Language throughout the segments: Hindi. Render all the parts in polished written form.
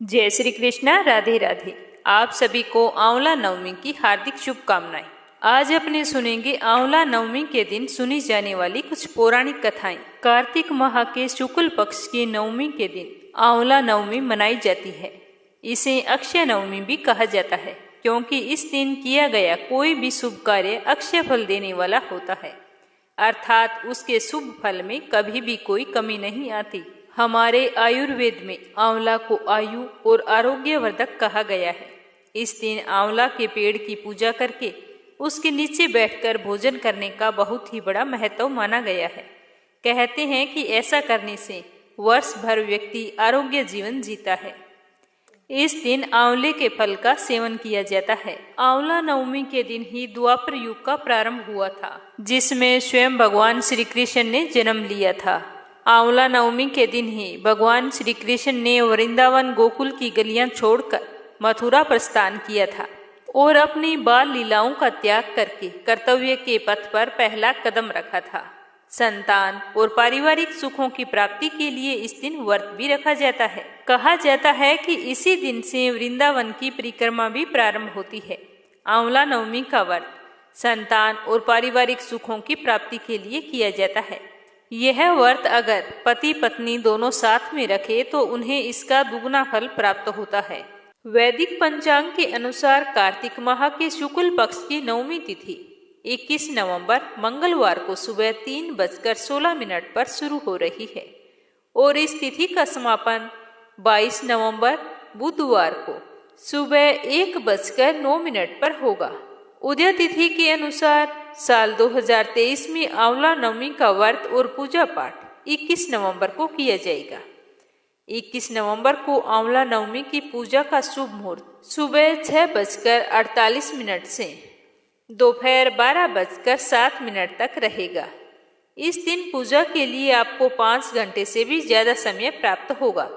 जय श्री कृष्णा। राधे राधे। आप सभी को आंवला नवमी की हार्दिक शुभकामनाएं। आज अपने सुनेंगे आंवला नवमी के दिन सुनी जाने वाली कुछ पौराणिक कथाएं। कार्तिक माह के शुक्ल पक्ष की नवमी के दिन आंवला नवमी मनाई जाती है। इसे अक्षय नवमी भी कहा जाता है, क्योंकि इस दिन किया गया कोई भी शुभ कार्य अक्षय फल देने वाला होता है, अर्थात उसके शुभ फल में कभी भी कोई कमी नहीं आती। हमारे आयुर्वेद में आंवला को आयु और आरोग्यवर्धक कहा गया है। इस दिन आंवला के पेड़ की पूजा करके उसके नीचे बैठकर भोजन करने का बहुत ही बड़ा महत्व माना गया है। कहते हैं कि ऐसा करने से वर्ष भर व्यक्ति आरोग्य जीवन जीता है। इस दिन आंवले के फल का सेवन किया जाता है। आंवला नवमी के दिन ही द्वापर युग का प्रारंभ हुआ था, जिसमें स्वयं भगवान श्री कृष्ण ने जन्म लिया था। आंवला नवमी के दिन ही भगवान श्री कृष्ण ने वृंदावन गोकुल की गलियां छोड़कर मथुरा प्रस्थान किया था और अपनी बाल लीलाओं का त्याग करके कर्तव्य के पथ पर पहला कदम रखा था। संतान और पारिवारिक सुखों की प्राप्ति के लिए इस दिन व्रत भी रखा जाता है। कहा जाता है कि इसी दिन से वृंदावन की परिक्रमा भी प्रारंभ होती है। आंवला नवमी का व्रत संतान और पारिवारिक सुखों की प्राप्ति के लिए किया जाता है। यह व्रत अगर पति पत्नी दोनों साथ में रखे तो उन्हें इसका दुगना फल प्राप्त होता है। वैदिक पंचांग के अनुसार कार्तिक माह के शुक्ल पक्ष की नवमी तिथि 21 नवंबर मंगलवार को सुबह 3:16 पर शुरू हो रही है और इस तिथि का समापन 22 नवंबर बुधवार को सुबह 1:09 पर होगा। उदय तिथि के अनुसार साल 2023 में आंवला नवमी का व्रत और पूजा पाठ 21 नवंबर को किया जाएगा। 21 नवंबर को आंवला नवमी की पूजा का शुभ मुहूर्त सुबह 6:48 से दोपहर 12:07 तक रहेगा। इस दिन पूजा के लिए आपको 5 घंटे से भी ज्यादा समय प्राप्त होगा,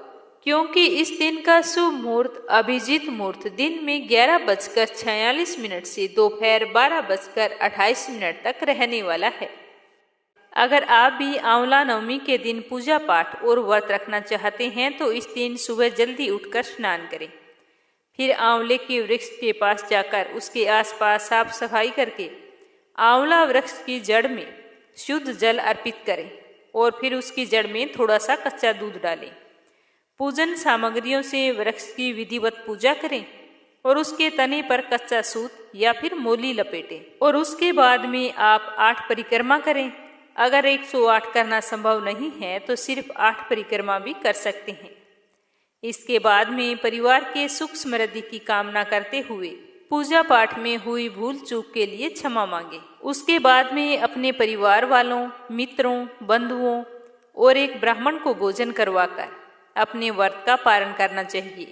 क्योंकि इस दिन का शुभ मुहूर्त अभिजीत मुहूर्त दिन में 11:46 से दोपहर 12:28 तक रहने वाला है। अगर आप भी आंवला नवमी के दिन पूजा पाठ और व्रत रखना चाहते हैं तो इस दिन सुबह जल्दी उठकर स्नान करें, फिर आंवले के वृक्ष के पास जाकर उसके आसपास साफ सफाई करके आंवला वृक्ष की जड़ में शुद्ध जल अर्पित करें और फिर उसकी जड़ में थोड़ा सा कच्चा दूध डालें। पूजन सामग्रियों से वृक्ष की विधिवत पूजा करें और उसके तने पर कच्चा सूत या फिर मोली लपेटें और उसके बाद में आप 8 परिक्रमा करें। अगर 108 करना संभव नहीं है तो सिर्फ 8 परिक्रमा भी कर सकते हैं। इसके बाद में परिवार के सुख समृद्धि की कामना करते हुए पूजा पाठ में हुई भूल चूक के लिए क्षमा मांगे। उसके बाद में अपने परिवार वालों, मित्रों, बंधुओं और एक ब्राह्मण को भोजन करवाकर अपने व्रत का पालन करना चाहिए।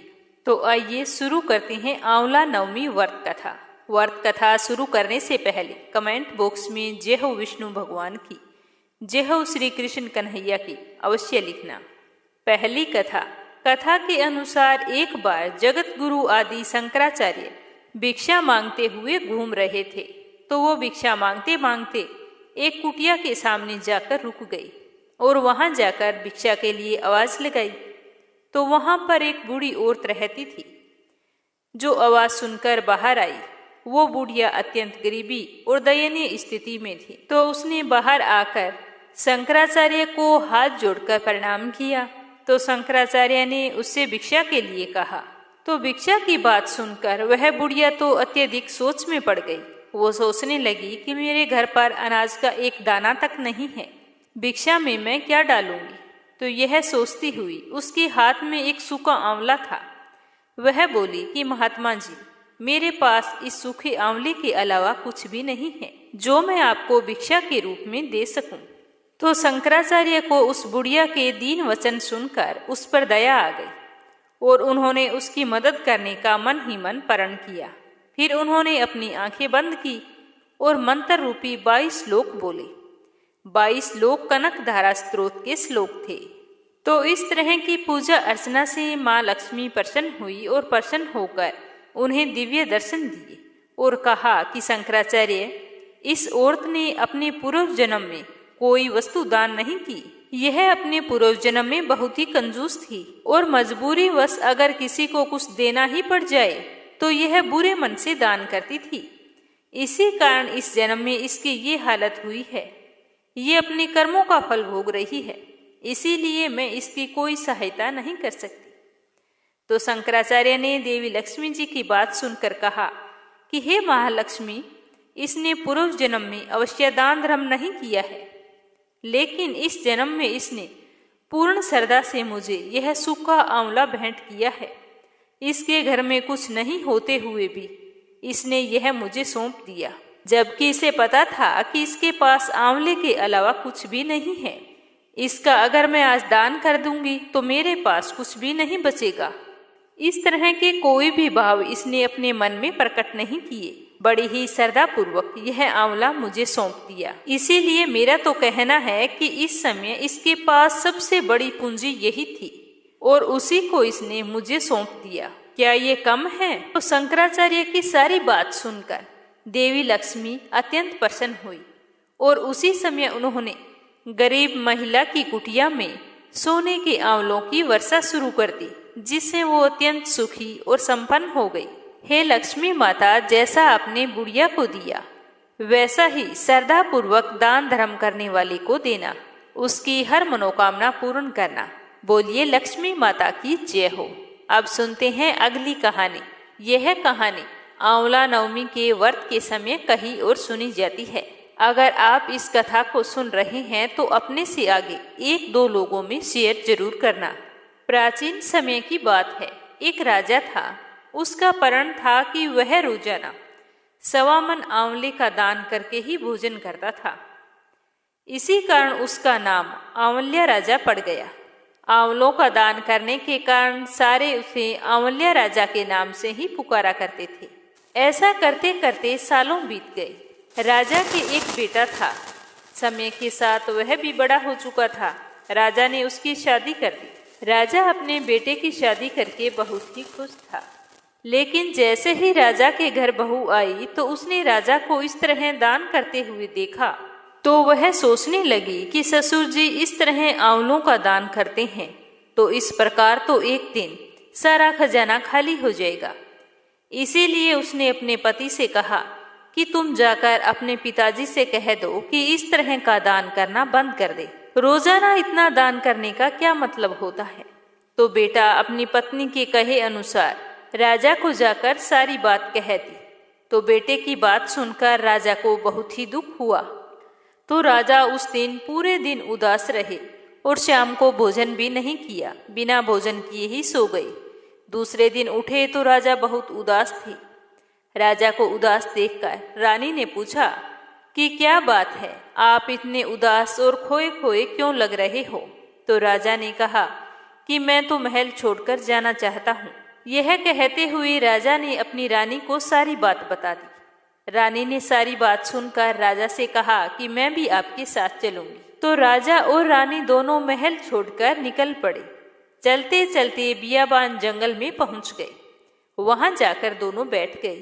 तो आइए शुरू करते हैं आंवला नवमी व्रत कथा। व्रत कथा शुरू करने से पहले कमेंट बॉक्स में जय हो विष्णु भगवान की, जय हो श्री कृष्ण कन्हैया की अवश्य लिखना। पहली कथा के अनुसार एक बार जगत गुरु आदि शंकराचार्य भिक्षा मांगते हुए घूम रहे थे, तो वो भिक्षा मांगते मांगते एक कुटिया के सामने जाकर रुक गई और वहां जाकर भिक्षा के लिए आवाज लगाई। तो वहां पर एक बूढ़ी औरत रहती थी, जो आवाज सुनकर बाहर आई। वो बुढ़िया अत्यंत गरीबी और दयनीय स्थिति में थी, तो उसने बाहर आकर शंकराचार्य को हाथ जोड़कर प्रणाम किया। तो शंकराचार्य ने उससे भिक्षा के लिए कहा। तो भिक्षा की बात सुनकर वह बुढ़िया तो अत्यधिक सोच में पड़ गई। वो सोचने लगी कि मेरे घर पर अनाज का एक दाना तक नहीं है, भिक्षा में मैं क्या डालूंगी। तो यह सोचती हुई उसके हाथ में एक सूखा आंवला था। वह बोली कि महात्मा जी, मेरे पास इस सूखे आंवले के अलावा कुछ भी नहीं है जो मैं आपको भिक्षा के रूप में दे सकूं। तो शंकराचार्य को उस बुढ़िया के दीन वचन सुनकर उस पर दया आ गई और उन्होंने उसकी मदद करने का मन ही मन प्रण किया। फिर उन्होंने अपनी आंखें बंद की और मंत्र रूपी 22 श्लोक बोले। 22 श्लोक कनक धारा स्त्रोत के श्लोक थे। तो इस तरह की पूजा अर्चना से माँ लक्ष्मी प्रसन्न हुई और प्रसन्न होकर उन्हें दिव्य दर्शन दिए और कहा कि शंकराचार्य, इस औरत ने अपने पूर्व जन्म में कोई वस्तु दान नहीं की, यह अपने पूर्व जन्म में बहुत ही कंजूस थी और मजबूरी वश अगर किसी को कुछ देना ही पड़ जाए तो यह बुरे मन से दान करती थी। इसी कारण इस जन्म में इसकी ये हालत हुई है। ये अपने कर्मों का फल भोग रही है, इसीलिए मैं इसकी कोई सहायता नहीं कर सकती। तो शंकराचार्य ने देवी लक्ष्मी जी की बात सुनकर कहा कि हे महालक्ष्मी, इसने पूर्व जन्म में अवश्य दान धर्म नहीं किया है, लेकिन इस जन्म में इसने पूर्ण श्रद्धा से मुझे यह सूखा आंवला भेंट किया है। इसके घर में कुछ नहीं होते हुए भी इसने यह मुझे सौंप दिया, जबकि इसे पता था कि इसके पास आंवले के अलावा कुछ भी नहीं है। इसका अगर मैं आज दान कर दूंगी तो मेरे पास कुछ भी नहीं बचेगा। इस तरह के कोई भी भाव इसने अपने मन में प्रकट नहीं किए, बड़ी ही श्रद्धा पूर्वक यह आंवला मुझे सौंप दिया। इसीलिए मेरा तो कहना है कि इस समय इसके पास सबसे बड़ी पूंजी यही थी और उसी को इसने मुझे सौंप दिया। क्या ये कम है? तो शंकराचार्य की सारी बात सुनकर देवी लक्ष्मी अत्यंत प्रसन्न हुई और उसी समय उन्होंने गरीब महिला की कुटिया में सोने के आंवलों की वर्षा शुरू कर दी, जिससे वो अत्यंत सुखी और संपन्न हो गई। हे लक्ष्मी माता, जैसा आपने बुढ़िया को दिया वैसा ही श्रद्धा पूर्वक दान धर्म करने वाले को देना, उसकी हर मनोकामना पूर्ण करना। बोलिए लक्ष्मी माता की जय हो। अब सुनते हैं अगली कहानी। यह कहानी आंवला नवमी के व्रत के समय कही और सुनी जाती है। अगर आप इस कथा को सुन रहे हैं तो अपने से आगे 1-2 लोगों में शेयर जरूर करना। प्राचीन समय की बात है। एक राजा था। उसका प्रण था कि वह रोजाना 1.25 मन आंवले का दान करके ही भोजन करता था। इसी कारण उसका नाम आंवल्या राजा पड़ गया। आंवलों का दान करने के कारण सारे उसे आंवल्या राजा के नाम से ही पुकारा करते थे। ऐसा करते करते सालों बीत गए। राजा के एक बेटा था। समय के साथ वह भी बड़ा हो चुका था। राजा ने उसकी शादी कर दी। राजा अपने बेटे की शादी करके बहुत ही खुश था। लेकिन जैसे ही राजा के घर बहू आई तो उसने राजा को इस तरह दान करते हुए देखा तो वह सोचने लगी कि ससुर जी इस तरह आंवलों का दान करते हैं तो इस प्रकार तो एक दिन सारा खजाना खाली हो जाएगा। इसीलिए उसने अपने पति से कहा कि तुम जाकर अपने पिताजी से कह दो कि इस तरह का दान करना बंद कर दे। रोजाना इतना दान करने का क्या मतलब होता है। तो बेटा अपनी पत्नी के कहे अनुसार राजा को जाकर सारी बात कह दी। तो बेटे की बात सुनकर राजा को बहुत ही दुख हुआ। तो राजा उस दिन पूरे दिन उदास रहे और शाम को भोजन भी नहीं किया, बिना भोजन किए ही सो गए। दूसरे दिन उठे तो राजा बहुत उदास थे। राजा को उदास देखकर रानी ने पूछा कि क्या बात है, आप इतने उदास और खोए खोए क्यों लग रहे हो। तो राजा ने कहा कि मैं तो महल छोड़कर जाना चाहता हूँ। यह कहते हुए राजा ने अपनी रानी को सारी बात बता दी। रानी ने सारी बात सुनकर राजा से कहा कि मैं भी आपके साथ चलूंगी। तो राजा और रानी दोनों महल छोड़कर निकल पड़े। चलते चलते बियाबान जंगल में पहुंच गए। वहां जाकर दोनों बैठ गए।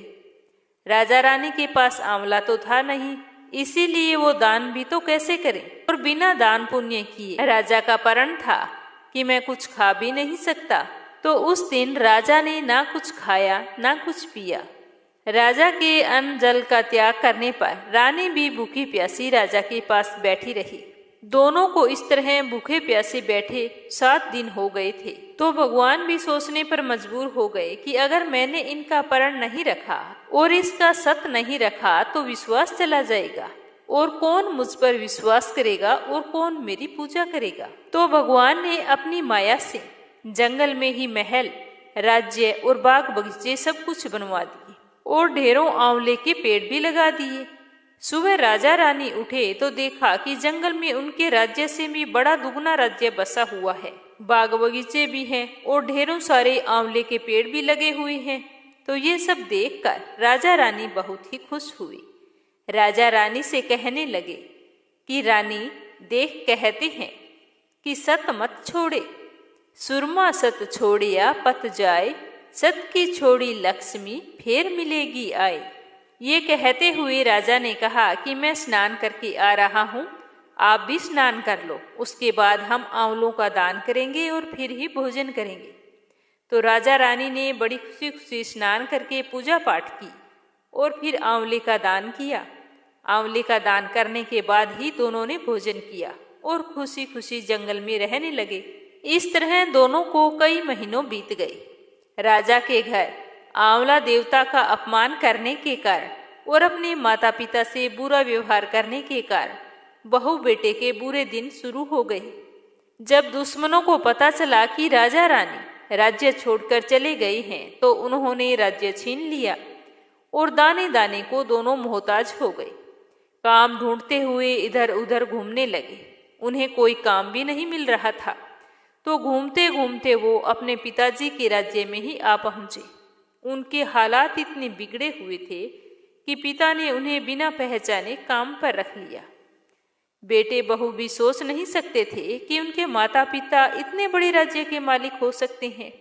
राजा रानी के पास आंवला तो था नहीं, इसीलिए वो दान भी तो कैसे करें। और बिना दान पुण्य किए राजा का प्रण था कि मैं कुछ खा भी नहीं सकता। तो उस दिन राजा ने ना कुछ खाया ना कुछ पिया। राजा के अन्न जल का त्याग करने पर रानी भी भूखी प्यासी राजा के पास बैठी रही। दोनों को इस तरह भूखे प्यासे बैठे 7 दिन हो गए थे। तो भगवान भी सोचने पर मजबूर हो गए कि अगर मैंने इनका प्रण नहीं रखा और इसका सत नहीं रखा तो विश्वास चला जाएगा और कौन मुझ पर विश्वास करेगा और कौन मेरी पूजा करेगा। तो भगवान ने अपनी माया से जंगल में ही महल, राज्य और बाग बगीचे सब कुछ बनवा दिए और ढेरों आंवले के पेड़ भी लगा दिए। सुबह राजा रानी उठे तो देखा कि जंगल में उनके राज्य से भी बड़ा दुगना राज्य बसा हुआ है। बाग बगीचे भी हैं और ढेरों सारे आंवले के पेड़ भी लगे हुए हैं। तो ये सब देखकर राजा रानी बहुत ही खुश हुई। राजा रानी से कहने लगे कि रानी देख, कहते हैं कि सत मत छोड़े, सुरमा सत छोड़िया पत जाए, सत की छोड़ी लक्ष्मी फिर मिलेगी आए। ये कहते हुए राजा ने कहा कि मैं स्नान करके आ रहा हूँ, आप भी स्नान कर लो, उसके बाद हम आंवलों का दान करेंगे और फिर ही भोजन करेंगे। तो राजा रानी ने बड़ी खुशी खुशी स्नान करके पूजा पाठ की और फिर आंवले का दान किया। आंवले का दान करने के बाद ही दोनों ने भोजन किया और खुशी खुशी जंगल में रहने लगे। इस तरह दोनों को कई महीनों बीत गए। राजा के घर आंवला देवता का अपमान करने के कारण और अपने माता पिता से बुरा व्यवहार करने के कारण बहू बेटे के बुरे दिन शुरू हो गए। जब दुश्मनों को पता चला कि राजा रानी राज्य छोड़कर चले गए हैं तो उन्होंने राज्य छीन लिया और दाने दाने को दोनों मोहताज हो गए। काम ढूंढते हुए इधर उधर घूमने लगे। उन्हें कोई काम भी नहीं मिल रहा था, तो घूमते घूमते वो अपने पिताजी के राज्य में ही आ पहुंचे। उनके हालात इतने बिगड़े हुए थे कि पिता ने उन्हें बिना पहचाने काम पर रख लिया। बेटे बहू भी सोच नहीं सकते थे कि उनके माता पिता इतने बड़े राज्य के मालिक हो सकते हैं,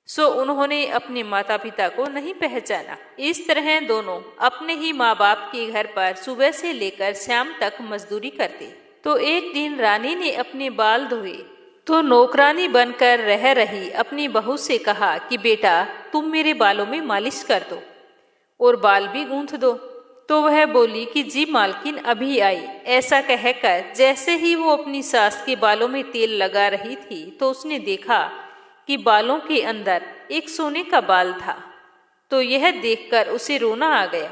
सो उन्होंने अपने माता पिता को नहीं पहचाना। इस तरह दोनों अपने ही माँ बाप के घर पर सुबह से लेकर शाम तक मजदूरी करते। तो एक दिन रानी ने अपने बाल धोए तो नौकरानी बनकर रह रही अपनी बहू से कहा कि बेटा तुम मेरे बालों में मालिश कर दो और बाल भी गूंथ दो। तो वह बोली कि जी मालकिन अभी आई। ऐसा कहकर जैसे ही वो अपनी सास के बालों में तेल लगा रही थी तो उसने देखा कि बालों के अंदर एक सोने का बाल था। तो यह देखकर उसे रोना आ गया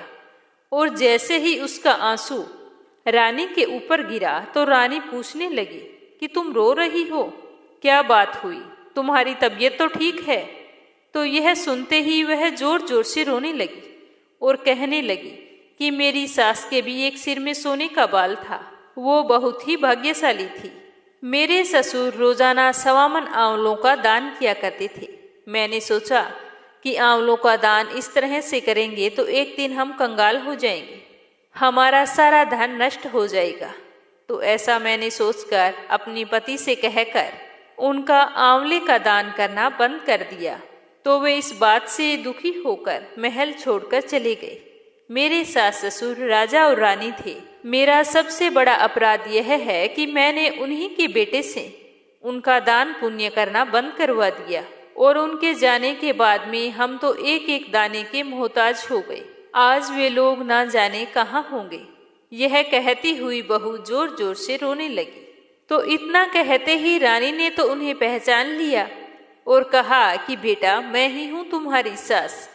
और जैसे ही उसका आंसू रानी के ऊपर गिरा तो रानी पूछने लगी कि तुम रो रही हो, क्या बात हुई, तुम्हारी तबीयत तो ठीक है। तो यह सुनते ही वह जोर जोर से रोने लगी और कहने लगी कि मेरी सास के भी एक सिर में सोने का बाल था, वो बहुत ही भाग्यशाली थी। मेरे ससुर रोजाना 1.25 मन आंवलों का दान किया करते थे। मैंने सोचा कि आंवलों का दान इस तरह से करेंगे तो एक दिन हम कंगाल हो जाएंगे, हमारा सारा धन नष्ट हो जाएगा। तो ऐसा मैंने सोचकर अपने पति से कहकर उनका आंवले का दान करना बंद कर दिया। तो वे इस बात से दुखी होकर महल छोड़कर चले गए। मेरे सास ससुर राजा और रानी थे। मेरा सबसे बड़ा अपराध यह है कि मैंने उन्हीं के बेटे से उनका दान पुण्य करना बंद करवा दिया और उनके जाने के बाद में हम तो एक एक दाने के मोहताज हो गए। आज वे लोग ना जाने कहाँ होंगे। यह कहती हुई बहू जोर जोर से रोने लगी। तो इतना कहते ही रानी ने तो उन्हें पहचान लिया और कहा कि बेटा मैं ही हूँ तुम्हारी सास।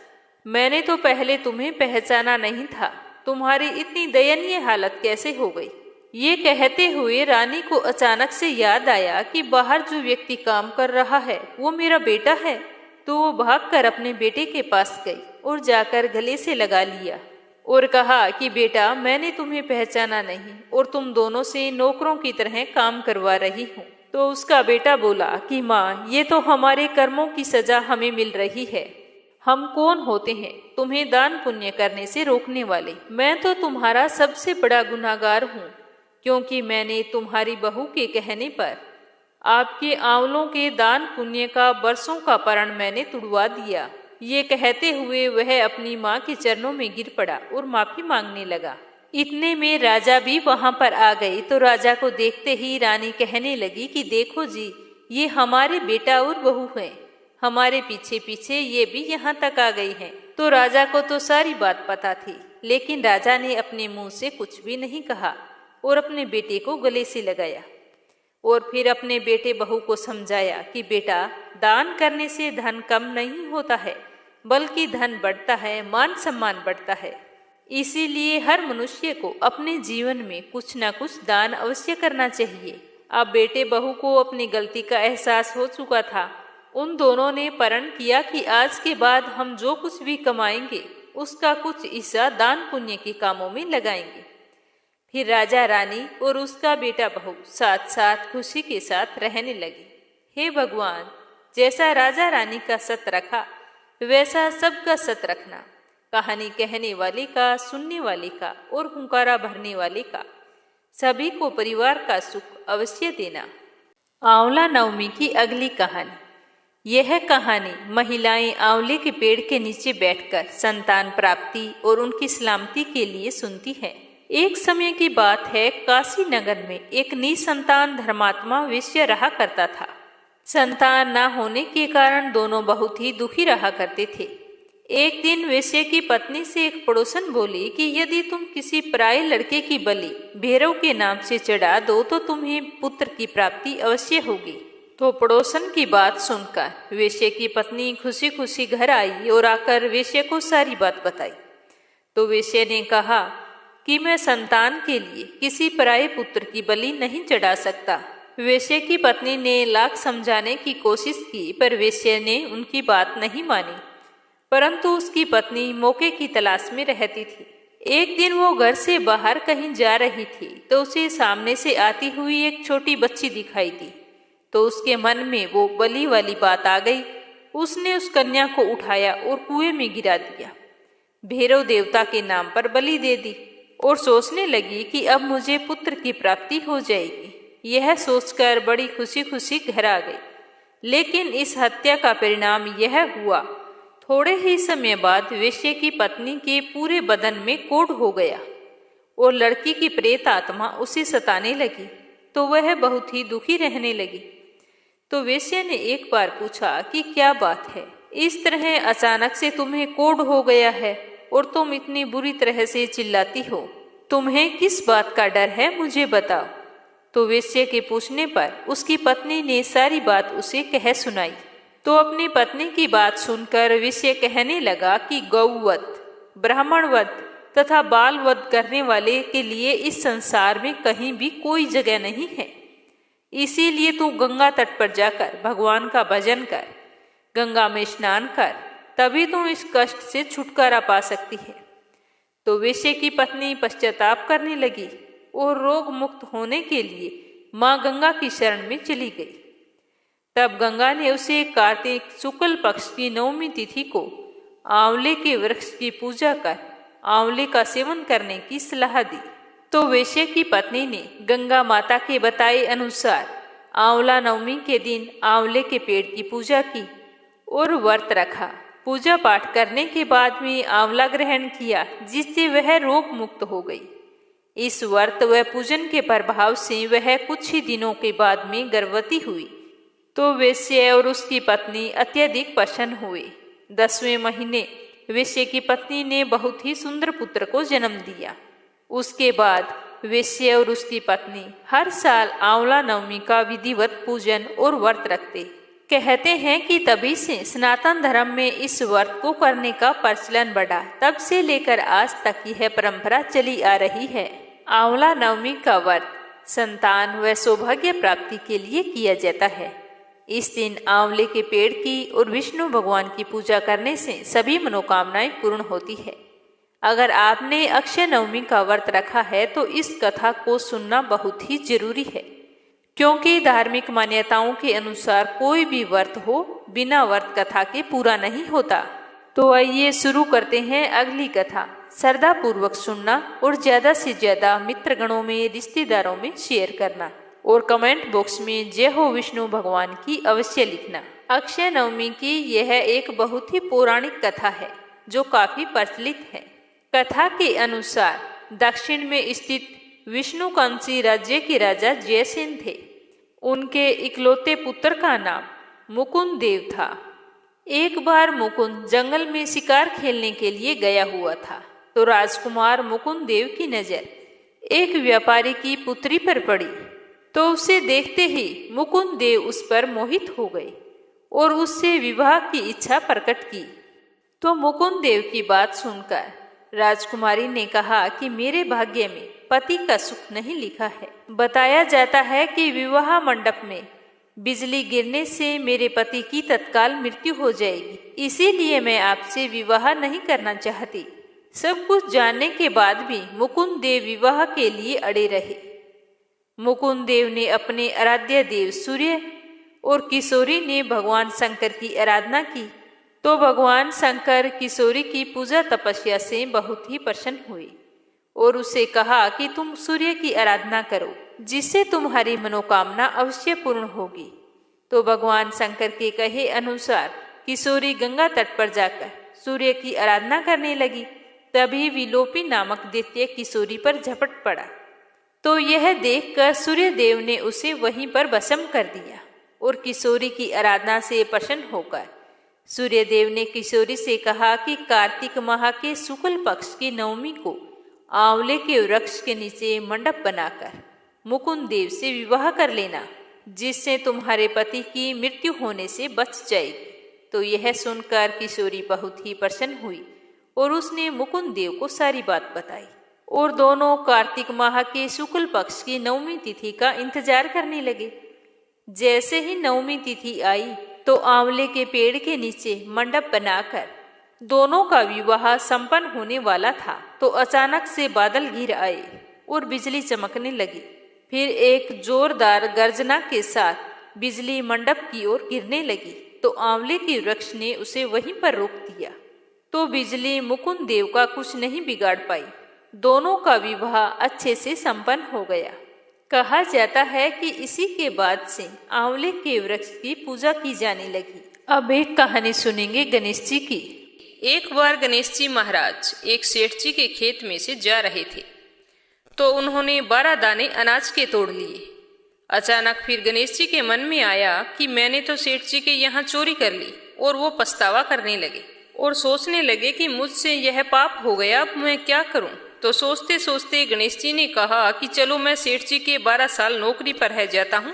मैंने तो पहले तुम्हें पहचाना नहीं था, तुम्हारी इतनी दयनीय हालत कैसे हो गई। ये कहते हुए रानी को अचानक से याद आया कि बाहर जो व्यक्ति काम कर रहा है वो मेरा बेटा है। तो वो भागकर अपने बेटे के पास गई और जाकर गले से लगा लिया और कहा कि बेटा मैंने तुम्हें पहचाना नहीं और तुम दोनों से नौकरों की तरह काम करवा रही हूँ। तो उसका बेटा बोला कि माँ ये तो हमारे कर्मों की सजा हमें मिल रही है। हम कौन होते हैं तुम्हें दान पुण्य करने से रोकने वाले। मैं तो तुम्हारा सबसे बड़ा गुनाहगार हूँ, क्योंकि मैंने तुम्हारी बहू के कहने पर आपके आंवलों के दान पुण्य का बरसों का परण मैंने तुड़वा दिया। ये कहते हुए वह अपनी माँ के चरणों में गिर पड़ा और माफी मांगने लगा। इतने में राजा भी वहां पर आ गई। तो राजा को देखते ही रानी कहने लगी कि देखो जी, ये हमारे बेटा और बहू हैं, हमारे पीछे पीछे ये भी यहाँ तक आ गई हैं। तो राजा को तो सारी बात पता थी, लेकिन राजा ने अपने मुंह से कुछ भी नहीं कहा और अपने बेटे को गले से लगाया और फिर अपने बेटे बहू को समझाया कि बेटा दान करने से धन कम नहीं होता है, बल्कि धन बढ़ता है, मान सम्मान बढ़ता है। इसीलिए हर मनुष्य को अपने जीवन में कुछ न कुछ दान अवश्य करना चाहिए। अब बेटे बहू को अपनी गलती का एहसास हो चुका था। उन दोनों ने प्रण किया कि आज के बाद हम जो कुछ भी कमाएंगे उसका कुछ हिस्सा दान पुण्य के कामों में लगाएंगे। फिर राजा रानी और उसका बेटा बहू साथ साथ खुशी के साथ रहने लगे। हे भगवान, जैसा राजा रानी का सत रखा वैसा सबका सत रखना। कहानी कहने वाले का, सुनने वाले का और हुंकारा भरने वाले का, सभी को परिवार का सुख अवश्य देना। आंवला नवमी की अगली कहानी। यह कहानी महिलाएं आंवले के पेड़ के नीचे बैठकर संतान प्राप्ति और उनकी सलामती के लिए सुनती हैं। एक समय की बात है, काशी नगर में एक निसंतान धर्मात्मा वेश्या रहा करता था। संतान न होने के कारण दोनों बहुत ही दुखी रहा करते थे। एक दिन वेश्या की पत्नी से एक पड़ोसन बोली कि यदि तुम किसी पराये लड़के की बलि भैरव के नाम से चढ़ा दो तो तुम्हें पुत्र की प्राप्ति अवश्य होगी। तो पड़ोसन की बात सुनकर वेश्या की पत्नी खुशी खुशी घर आई और आकर वेश्या को सारी बात बताई। तो वेश्या ने कहा कि मैं संतान के लिए किसी पराये पुत्र की बलि नहीं चढ़ा सकता। वेश्या की पत्नी ने लाख समझाने की कोशिश की, पर वेश्या ने उनकी बात नहीं मानी। परंतु उसकी पत्नी मौके की तलाश में रहती थी। एक दिन वो घर से बाहर कहीं जा रही थी तो उसे सामने से आती हुई एक छोटी बच्ची दिखाई दी। तो उसके मन में वो बलि वाली बात आ गई। उसने उस कन्या को उठाया और कुएं में गिरा दिया। भैरव देवता के नाम पर बलि दे दी और सोचने लगी कि अब मुझे पुत्र की प्राप्ति हो जाएगी। यह सोचकर बड़ी खुशी खुशी घर आ गई। लेकिन इस हत्या का परिणाम यह हुआ, थोड़े ही समय बाद वेश्या की पत्नी के पूरे बदन में कोढ़ हो गया और लड़की की प्रेत आत्मा उसे सताने लगी। तो वह बहुत ही दुखी रहने लगी। तो वेश्या ने एक बार पूछा कि क्या बात है, इस तरह अचानक से तुम्हें कोढ़ हो गया है और तुम इतनी बुरी तरह से चिल्लाती हो। तुम्हें किस बात का डर है, मुझे बताओ। तो वेश्या के पूछने पर उसकी पत्नी ने सारी बात उसे कह सुनाई। तो अपनी पत्नी की बात सुनकर वेश्या कहने लगा कि गौवध, ब्राह्मणवध तथा बालवध करने वाले के लिए इस संसार में कहीं भी कोई जगह नहीं है। इसीलिए तू गंगा तट पर जाकर भगवान का भजन कर, गंगा में स्नान कर, तभी तू इस कष्ट से छुटकारा पा सकती है। तो वेश्या की पत्नी पश्चाताप करने लगी और रोग मुक्त होने के लिए माँ गंगा की शरण में चली गई। तब गंगा ने उसे कार्तिक शुक्ल पक्ष की 9वीं तिथि को आंवले के वृक्ष की पूजा कर आंवले का सेवन करने की सलाह दी। तो वेश्या की पत्नी ने गंगा माता के बताए अनुसार आंवला नवमी के दिन आंवले के पेड़ की पूजा की और व्रत रखा। पूजा पाठ करने के बाद में आंवला ग्रहण किया, जिससे वह रोग मुक्त हो गई। इस व्रत व पूजन के प्रभाव से वह कुछ ही दिनों के बाद में गर्भवती हुई। तो वेश्या और उसकी पत्नी अत्यधिक प्रसन्न हुए। 10वें महीने वेश्या की पत्नी ने बहुत ही सुंदर पुत्र को जन्म दिया। उसके बाद वेश्या और उसकी पत्नी हर साल आंवला नवमी का विधिवत पूजन और व्रत रखते। कहते हैं कि तभी से सनातन धर्म में इस व्रत को करने का प्रचलन बढ़ा। तब से लेकर आज तक यह परंपरा चली आ रही है। आंवला नवमी का व्रत संतान व सौभाग्य प्राप्ति के लिए किया जाता है। इस दिन आंवले के पेड़ की और विष्णु भगवान की पूजा करने से सभी मनोकामनाएं पूर्ण होती है। अगर आपने अक्षय नवमी का व्रत रखा है तो इस कथा को सुनना बहुत ही जरूरी है, क्योंकि धार्मिक मान्यताओं के अनुसार कोई भी व्रत हो बिना व्रत कथा के पूरा नहीं होता। तो आइए शुरू करते हैं अगली कथा। श्रद्धा पूर्वक सुनना और ज्यादा से ज्यादा मित्रगणों में, रिश्तेदारों में शेयर करना और कमेंट बॉक्स में जय हो विष्णु भगवान की अवश्य लिखना। अक्षय नवमी की यह एक बहुत ही पौराणिक कथा है जो काफी प्रचलित है। कथा के अनुसार दक्षिण में स्थित विष्णुकांशी राज्य के राजा जयसेन थे। उनके इकलौते पुत्र का नाम मुकुंद देव था। एक बार मुकुंद जंगल में शिकार खेलने के लिए गया हुआ था। तो राजकुमार मुकुंद देव की नजर एक व्यापारी की पुत्री पर पड़ी। तो उसे देखते ही मुकुंद देव उस पर मोहित हो गए और उससे विवाह की इच्छा प्रकट की। तो मुकुंद देव की बात सुनकर राजकुमारी ने कहा कि मेरे भाग्य में पति का सुख नहीं लिखा है। बताया जाता है कि विवाह मंडप में बिजली गिरने से मेरे पति की तत्काल मृत्यु हो जाएगी, इसीलिए मैं आपसे विवाह नहीं करना चाहती। सब कुछ जानने के बाद भी मुकुंद देव विवाह के लिए अड़े रहे। मुकुंद देव ने अपने आराध्य देव सूर्य और किशोरी ने भगवान शंकर की आराधना की। तो भगवान शंकर किशोरी की पूजा तपस्या से बहुत ही प्रसन्न हुए और उसे कहा कि तुम सूर्य की आराधना करो, जिससे तुम्हारी मनोकामना अवश्य पूर्ण होगी। तो भगवान शंकर के कहे अनुसार किशोरी गंगा तट पर जाकर सूर्य की आराधना करने लगी। तभी विलोपी नामक दैत्य किशोरी पर झपट पड़ा। तो यह देखकर सूर्यदेव ने उसे वहीं पर भस्म कर दिया और किशोरी की आराधना से प्रसन्न होकर सूर्यदेव ने किशोरी से कहा कि कार्तिक माह के शुक्ल पक्ष की नवमी को आंवले के वृक्ष के नीचे मंडप बनाकर मुकुंद देव से विवाह कर लेना, जिससे तुम्हारे पति की मृत्यु होने से बच जाएगी। तो यह सुनकर किशोरी बहुत ही प्रसन्न हुई और उसने मुकुंद देव को सारी बात बताई और दोनों कार्तिक माह के शुक्ल पक्ष की नवमी तिथि का इंतजार करने लगे। जैसे ही नवमी तिथि आई तो आंवले के पेड़ के नीचे मंडप बनाकर दोनों का विवाह संपन्न होने वाला था, तो अचानक से बादल घिर आए और बिजली चमकने लगी। फिर एक जोरदार गर्जना के साथ बिजली मंडप की ओर गिरने लगी, तो आंवले के वृक्ष ने उसे वहीं पर रोक दिया। तो बिजली मुकुंद देव का कुछ नहीं बिगाड़ पाई। दोनों का विवाह अच्छे से संपन्न हो गया। कहा जाता है कि इसी के बाद से आंवले के वृक्ष की पूजा की जाने लगी। अब एक कहानी सुनेंगे गणेश जी की। एक बार गणेश जी महाराज एक सेठ जी के खेत में से जा रहे थे, तो उन्होंने 12 दाने अनाज के तोड़ लिए। अचानक फिर गणेश जी के मन में आया कि मैंने तो सेठ जी के यहाँ चोरी कर ली, और वो पछतावा करने लगे और सोचने लगे कि मुझसे यह पाप हो गया, अब मैं क्या करूं। तो सोचते सोचते गणेश जी ने कहा कि चलो मैं सेठ जी के 12 साल नौकरी पर रह जाता हूँ,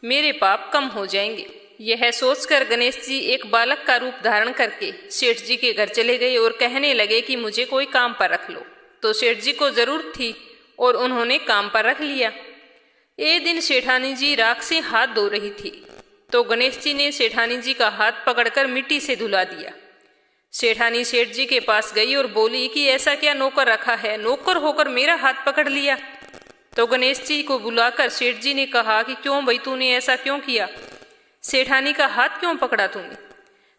मेरे पाप कम हो जाएंगे। यह सोचकर गणेश जी एक बालक का रूप धारण करके सेठ जी के घर चले गए और कहने लगे कि मुझे कोई काम पर रख लो। तो सेठ जी को जरूरत थी और उन्होंने काम पर रख लिया। एक दिन सेठानी जी राख से हाथ धो रही थी, तो गणेश जी ने सेठानी जी का हाथ पकड़कर मिट्टी से धुला दिया। सेठानी सेठ जी के पास गई और बोली कि ऐसा क्या नौकर रखा है, नौकर होकर मेरा हाथ पकड़ लिया। तो गणेश जी को बुलाकर सेठ जी ने कहा कि क्यों भाई, तूने ऐसा क्यों किया, सेठानी का हाथ क्यों पकड़ा तूने।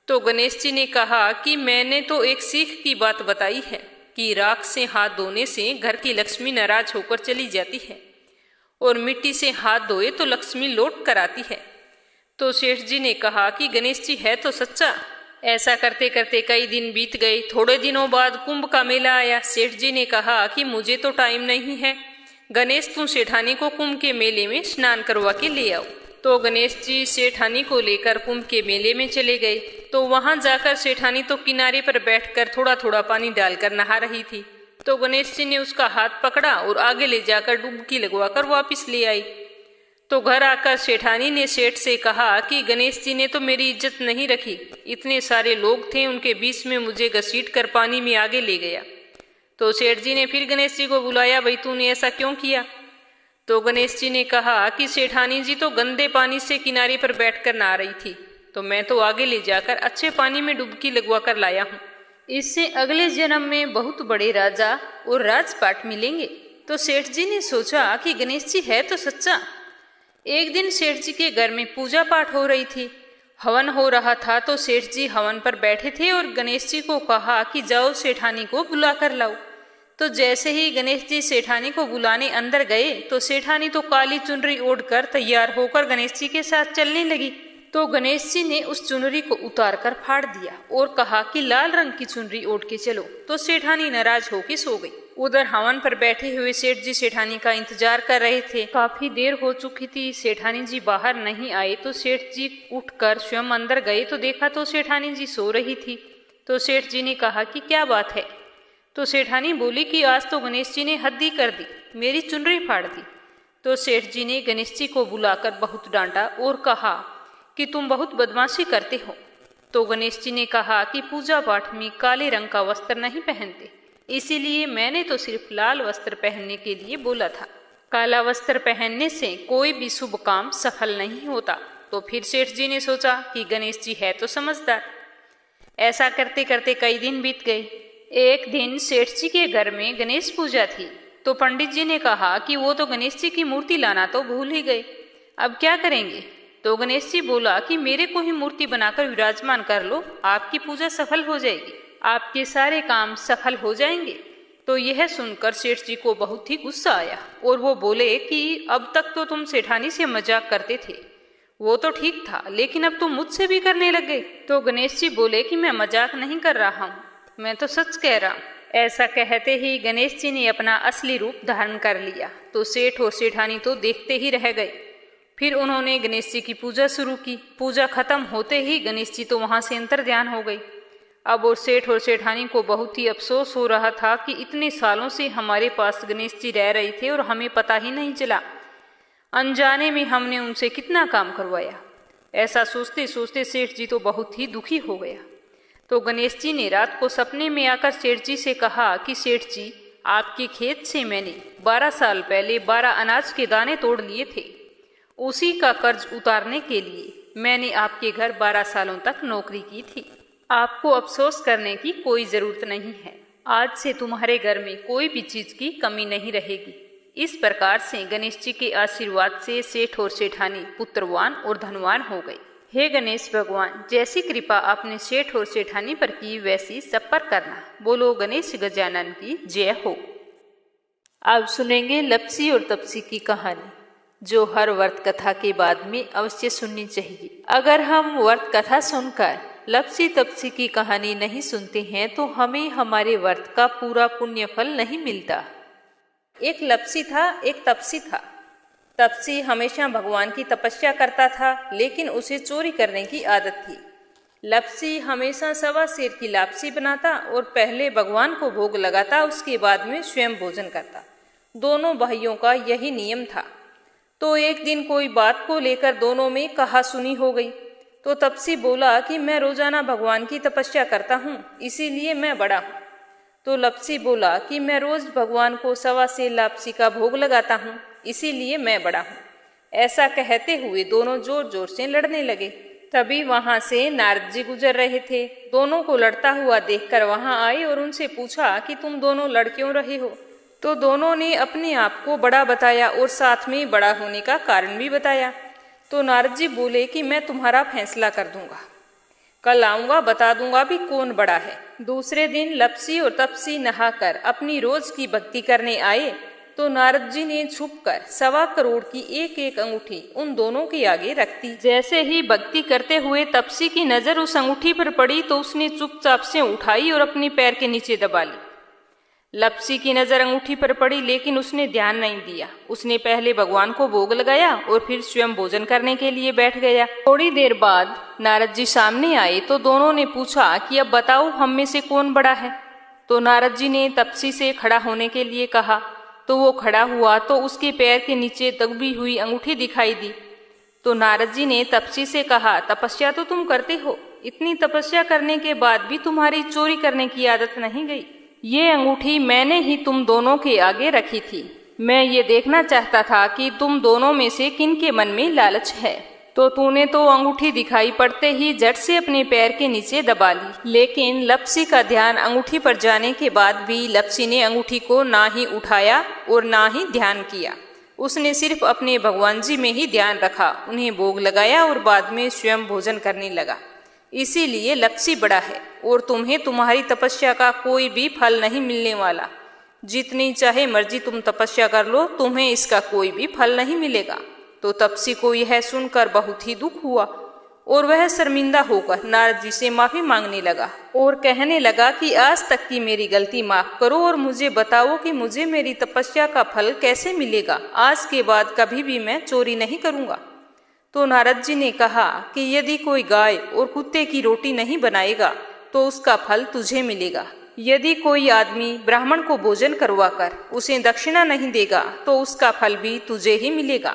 तो गणेश जी ने कहा कि मैंने तो एक सीख की बात बताई है कि राख से हाथ धोने से घर की लक्ष्मी नाराज होकर चली जाती है और मिट्टी से हाथ धोए तो लक्ष्मी लौट कर आती है। तो सेठ जी ने कहा कि गणेश जी है तो सच्चा। ऐसा करते करते कई दिन बीत गए। थोड़े दिनों बाद कुंभ का मेला आया। सेठ जी ने कहा कि मुझे तो टाइम नहीं है, गणेश तू सेठानी को कुंभ के मेले में स्नान करवा के ले आओ। तो गणेश जी सेठानी को लेकर कुंभ के मेले में चले गए। तो वहां जाकर सेठानी तो किनारे पर बैठकर थोड़ा थोड़ा पानी डालकर नहा रही थी। तो गणेश जी ने उसका हाथ पकड़ा और आगे ले जाकर डुबकी लगवाकर वापस ले आई। तो घर आकर सेठानी ने सेठ से कहा कि गणेश जी ने तो मेरी इज्जत नहीं रखी, इतने सारे लोग थे उनके बीच में मुझे घसीट कर पानी में आगे ले गया। तो सेठ जी ने फिर गणेश जी को बुलाया, भाई तूने ऐसा क्यों किया। तो गणेश जी ने कहा कि सेठानी जी तो गंदे पानी से किनारे पर बैठकर नहा रही थी, तो मैं तो आगे ले जाकर अच्छे पानी में डुबकी लगवा कर लाया हूँ, इससे अगले जन्म में बहुत बड़े राजा और राजपाट मिलेंगे। तो सेठ जी ने सोचा कि गणेश जी है तो सच्चा। एक दिन सेठ जी के घर में पूजा पाठ हो रही थी, हवन हो रहा था। तो सेठ जी हवन पर बैठे थे और गणेश जी को कहा कि जाओ सेठानी को बुला कर लाओ। तो जैसे ही गणेश जी सेठानी को बुलाने अंदर गए तो सेठानी तो काली चुनरी ओढ़कर तैयार होकर गणेश जी के साथ चलने लगी। तो गणेश जी ने उस चुनरी को उतार कर फाड़ दिया और कहा कि लाल रंग की चुनरी ओढ़ के चलो। तो सेठानी नाराज होकर सो गई। उधर हवन पर बैठे हुए सेठ जी सेठानी का इंतजार कर रहे थे। काफी देर हो चुकी थी, सेठानी जी बाहर नहीं आए। तो सेठ जी उठकर स्वयं अंदर गए तो देखा तो सेठानी जी सो रही थी। तो सेठ जी ने कहा कि क्या बात है। तो सेठानी बोली कि आज तो गणेश जी ने हद ही कर दी, मेरी चुनरी फाड़ दी। तो सेठ जी ने गणेश जी को बुलाकर बहुत डांटा और कहा कि तुम बहुत बदमाशी करते हो। तो गणेश जी ने कहा कि पूजा पाठ में काले रंग का वस्त्र नहीं पहनते, इसीलिए मैंने तो सिर्फ लाल वस्त्र पहनने के लिए बोला था। काला वस्त्र पहनने से कोई भी शुभ काम सफल नहीं होता। तो फिर सेठ जी ने सोचा कि गणेश जी है तो समझदार। ऐसा करते करते कई दिन बीत गए। एक दिन सेठ जी के घर में गणेश पूजा थी। तो पंडित जी ने कहा कि वो तो गणेश जी की मूर्ति लाना तो भूल ही गए, अब क्या करेंगे। तो गणेश जी बोला कि मेरे को ही मूर्ति बनाकर विराजमान कर लो, आपकी पूजा सफल हो जाएगी, आपके सारे काम सफल हो जाएंगे। तो यह सुनकर सेठ जी को बहुत ही गुस्सा आया और वो बोले कि अब तक तो तुम सेठानी से मजाक करते थे, वो तो ठीक था, लेकिन अब तुम मुझसे भी करने लग गए। तो गणेश जी बोले कि मैं मजाक नहीं कर रहा हूँ, मैं तो सच कह रहा हूँ। ऐसा कहते ही गणेश जी ने अपना असली रूप धारण कर लिया तो सेठ और सेठानी तो देखते ही रह गए। फिर उन्होंने गणेश जी की पूजा शुरू की। पूजा खत्म होते ही गणेश जी तो वहां से अंतर्ध्यान हो गई। अब और सेठ और सेठानी को बहुत ही अफसोस हो रहा था कि इतने सालों से हमारे पास गणेश जी रह रहे थे और हमें पता ही नहीं चला। अनजाने में हमने उनसे कितना काम करवाया। ऐसा सोचते सोचते सेठ जी तो बहुत ही दुखी हो गया। तो गणेश जी ने रात को सपने में आकर सेठ जी से कहा कि सेठ जी, आपके खेत से मैंने 12 साल पहले 12 अनाज के दाने तोड़ लिए थे। उसी का कर्ज उतारने के लिए मैंने आपके घर 12 सालों तक नौकरी की थी। आपको अफसोस करने की कोई ज़रूरत नहीं है। आज से तुम्हारे घर में कोई भी चीज़ की कमी नहीं रहेगी। इस प्रकार से गणेश जी के आशीर्वाद से सेठ और सेठानी पुत्रवान और धनवान हो गए। हे गणेश भगवान, जैसी कृपा आपने सेठ और सेठानी पर की वैसी सब पर करना। बोलो गणेश गजानन की जय हो। अब सुनेंगे लपसी और तपसी की कहानी, जो हर व्रत कथा के बाद में अवश्य सुननी चाहिए। अगर हम व्रत कथा सुनकर लपसी तपसी की कहानी नहीं सुनते हैं तो हमें हमारे व्रत का पूरा पुण्य फल नहीं मिलता। एक लपसी था, एक तपसी था। तपसी हमेशा भगवान की तपस्या करता था, लेकिन उसे चोरी करने की आदत थी। लपसी हमेशा सवा सेर की लापसी बनाता और पहले भगवान को भोग लगाता, उसके बाद में स्वयं भोजन करता। दोनों भाइयों का यही नियम था। तो एक दिन कोई बात को लेकर दोनों में कहासुनी हो गई। तो तपसी बोला कि मैं रोजाना भगवान की तपस्या करता हूँ, इसीलिए मैं बड़ा हूँ। तो लपसी बोला कि मैं रोज भगवान को सवा सेर लापसी का भोग लगाता हूँ, इसीलिए मैं बड़ा हूँ। ऐसा कहते हुए दोनों जोर जोर से लड़ने लगे। तभी वहां से नारद जी गुजर रहे थे। दोनों को लड़ता हुआ देखकर वहां आए और उनसे पूछा कि तुम दोनों लड़ क्यों रहे हो। तो दोनों ने अपने आप को बड़ा बताया और साथ में बड़ा होने का कारण भी बताया। तो नारद जी बोले कि मैं तुम्हारा फैसला कर दूंगा, कल आऊंगा, बता दूंगा भी कौन बड़ा है। दूसरे दिन लपसी और तपसी नहाकर अपनी रोज की भक्ति करने आए। तो नारद जी ने छुपकर 1.25 करोड़ की एक एक अंगूठी उन दोनों के आगे रख दी। जैसे ही भक्ति करते हुए तपसी की नजर उस अंगूठी पर पड़ी तो उसने चुपचाप से उठाई और अपने पैर के नीचे दबा ली। लपसी की नजर अंगूठी पर पड़ी, लेकिन उसने ध्यान नहीं दिया। उसने पहले भगवान को भोग लगाया और फिर स्वयं भोजन करने के लिए बैठ गया। थोड़ी देर बाद नारद जी सामने आए तो दोनों ने पूछा कि अब बताओ हम में से कौन बड़ा है। तो नारद जी ने तपसी से खड़ा होने के लिए कहा। तो वो खड़ा हुआ तो उसके पैर के नीचे दबी हुई अंगूठी दिखाई दी। तो नारद जी ने तपसी से कहा, तपस्या तो तुम करते हो, इतनी तपस्या करने के बाद भी तुम्हारी चोरी करने की आदत नहीं गई। ये अंगूठी मैंने ही तुम दोनों के आगे रखी थी। मैं ये देखना चाहता था कि तुम दोनों में से किन के मन में लालच है। तो तूने तो अंगूठी दिखाई पड़ते ही झट से अपने पैर के नीचे दबा ली। लेकिन लपसी का ध्यान अंगूठी पर जाने के बाद भी लपसी ने अंगूठी को ना ही उठाया और ना ही ध्यान किया। उसने सिर्फ अपने भगवान जी में ही ध्यान रखा, उन्हें भोग लगाया और बाद में स्वयं भोजन करने लगा। इसीलिए लपसी बड़ा है और तुम्हें तुम्हारी तपस्या का कोई भी फल नहीं मिलने वाला। जितनी चाहे मर्जी तुम तपस्या कर लो, तुम्हें इसका कोई भी फल नहीं मिलेगा। तो तपसी को यह सुनकर बहुत ही दुख हुआ और वह शर्मिंदा होकर नारद जी से माफी मांगने लगा और कहने लगा कि आज तक की मेरी गलती माफ करो और मुझे बताओ कि मुझे मेरी तपस्या का फल कैसे मिलेगा। आज के बाद कभी भी मैं चोरी नहीं करूंगा। तो नारद जी ने कहा कि यदि कोई गाय और कुत्ते की रोटी नहीं बनाएगा तो उसका फल तुझे मिलेगा। यदि कोई आदमी ब्राह्मण को भोजन करवाकर उसे दक्षिणा नहीं देगा तो उसका फल भी तुझे ही मिलेगा।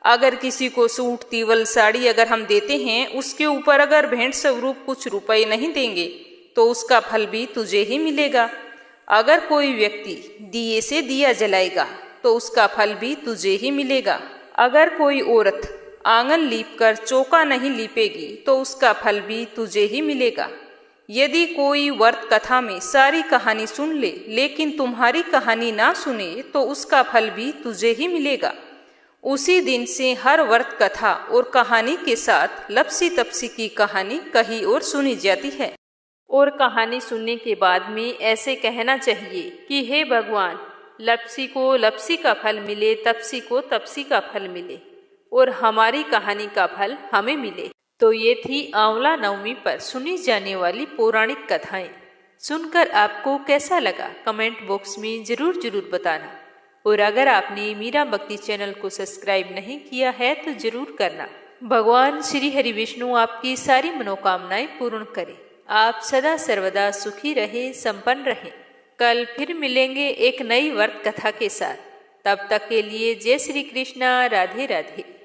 अगर किसी को सूट, तीवल, साड़ी अगर हम देते हैं, उसके ऊपर अगर भेंट स्वरूप कुछ रुपए नहीं देंगे तो उसका फल भी तुझे ही मिलेगा। अगर कोई व्यक्ति दिए से दिया जलाएगा तो उसका फल भी तुझे ही मिलेगा। अगर कोई औरत आंगन लीपकर चौका नहीं लीपेगी तो उसका फल भी तुझे ही मिलेगा। यदि कोई व्रत कथा में सारी कहानी सुन ले लेकिन तुम्हारी कहानी ना सुने तो उसका फल भी तुझे ही मिलेगा। उसी दिन से हर व्रत कथा और कहानी के साथ लपसी तपसी की कहानी कहीं और सुनी जाती है। और कहानी सुनने के बाद में ऐसे कहना चाहिए कि हे भगवान, लपसी को लपसी का फल मिले, तपसी को तपसी का फल मिले और हमारी कहानी का फल हमें मिले। तो ये थी आंवला नवमी पर सुनी जाने वाली पौराणिक कथाएं। सुनकर आपको कैसा लगा कमेंट बॉक्स में जरूर बताना। और अगर आपने मीरा भक्ति चैनल को सब्सक्राइब नहीं किया है तो जरूर करना। भगवान श्री हरि विष्णु आपकी सारी मनोकामनाएं पूर्ण करें। आप सदा सर्वदा सुखी रहे, संपन्न रहें। कल फिर मिलेंगे एक नई व्रत कथा के साथ। तब तक के लिए जय श्री कृष्णा, राधे राधे।